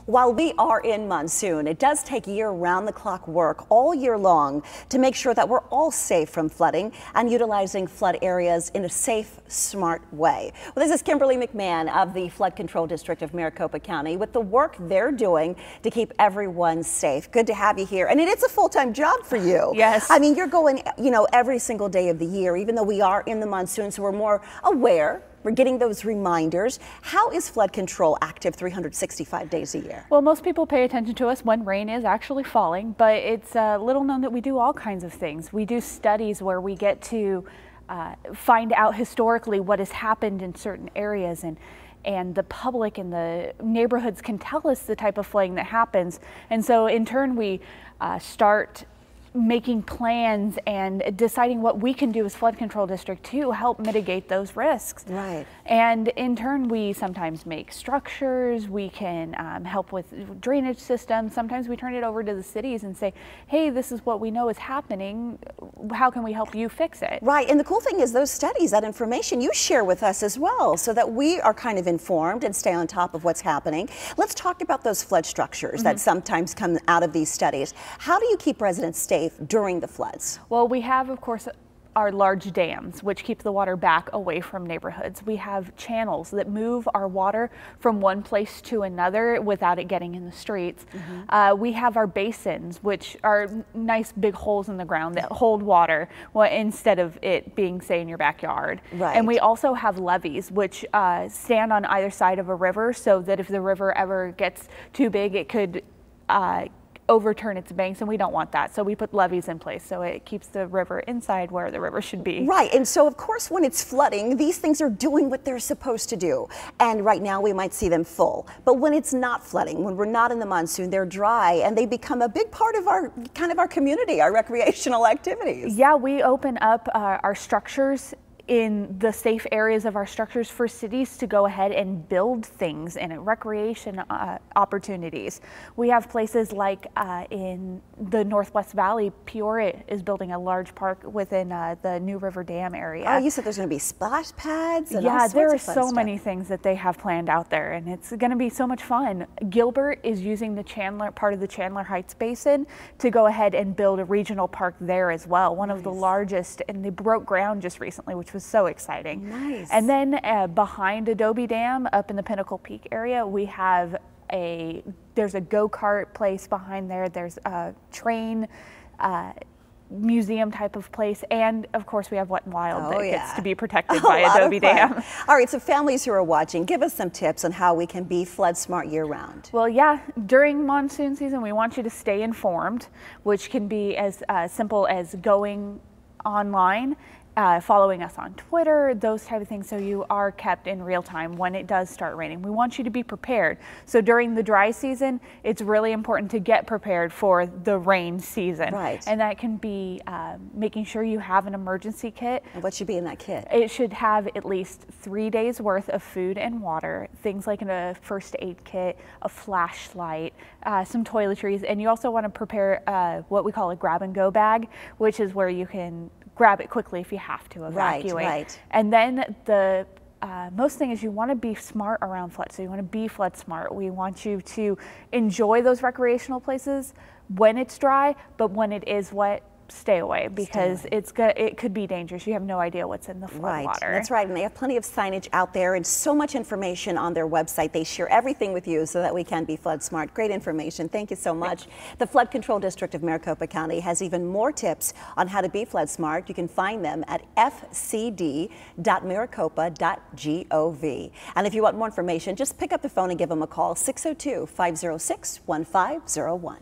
While we are in monsoon, it does take year-round-the-clock work all year long to make sure that we're all safe from flooding and utilizing flood areas in a safe, smart way. Well, this is Kimberly McMahon of the Flood Control District of Maricopa County with the work they're doing to keep everyone safe. Good to have you here. And it is a full-time job for you. Yes. I mean, you're going, every single day of the year, even though we are in the monsoon, so we're more aware. We're getting those reminders. How is flood control active 365 days a year? Well, most people pay attention to us when rain is actually falling, but it's little known that we do all kinds of things. We do studies where we get to find out historically what has happened in certain areas, and the public and the neighborhoods can tell us the type of flooding that happens. And so in turn, we start making plans and deciding what we can do as flood control district to help mitigate those risks. Right. And in turn, we sometimes make structures, we can help with drainage systems. Sometimes we turn it over to the cities and say, hey, this is what we know is happening. How can we help you fix it? Right. And the cool thing is those studies, that information you share with us as well, so that we are kind of informed and stay on top of what's happening. Let's talk about those flood structures that sometimes come out of these studies. How do you keep residents safe during the floods? Well, we have, of course, our large dams, which keep the water back away from neighborhoods. We have channels that move our water from one place to another without it getting in the streets. We have our basins, which are nice big holes in the ground that hold water instead of it being, say, in your backyard. Right. And we also have levees, which stand on either side of a river, so that if the river ever gets too big, it could overturn its banks, and we don't want that. So we put levees in place so it keeps the river inside where the river should be. Right, and so of course when it's flooding, these things are doing what they're supposed to do. And right now we might see them full. But when it's not flooding, when we're not in the monsoon, they're dry and they become a big part of our community, our recreational activities. Yeah, we open up our structures in the safe areas of our structures for cities to go ahead and build things in it, recreation opportunities. We have places like in the Northwest Valley, Peoria is building a large park within the New River Dam area. Oh, you said there's going to be splash pads and all yeah, sorts there are of fun so stuff. many things that they have planned out there, and it's going to be so much fun. Gilbert is using the part of the Chandler Heights Basin to go ahead and build a regional park there as well, one of the largest, and they broke ground just recently, which was so exciting. Nice. And then behind Adobe Dam, up in the Pinnacle Peak area, we have there's a go-kart place behind there. There's a train museum type of place, and of course we have Wet and Wild that gets to be protected by Adobe Dam. All right, so families who are watching, give us some tips on how we can be flood smart year round. Well, yeah, during monsoon season we want you to stay informed, which can be as simple as going online, following us on Twitter, those type of things, so you are kept in real time when it does start raining. We want you to be prepared. So during the dry season, it's really important to get prepared for the rain season. Right. And that can be making sure you have an emergency kit. And what should be in that kit? It should have at least 3 days worth of food and water, things like a first aid kit, a flashlight, some toiletries, and you also want to prepare what we call a grab and go bag, which is where you can grab it quickly if you have to evacuate. Right. And then the most thing is you want to be smart around flood. So you want to be flood smart. We want you to enjoy those recreational places when it's dry, but when it is wet, stay away, because it could be dangerous. You have no idea what's in the flood water. That's right, and they have plenty of signage out there and so much information on their website. They share everything with you so that we can be flood smart. Great information. Thank you so much. The Flood Control District of Maricopa County has even more tips on how to be flood smart. You can find them at fcd.maricopa.gov. And if you want more information, just pick up the phone and give them a call, 602-506-1501.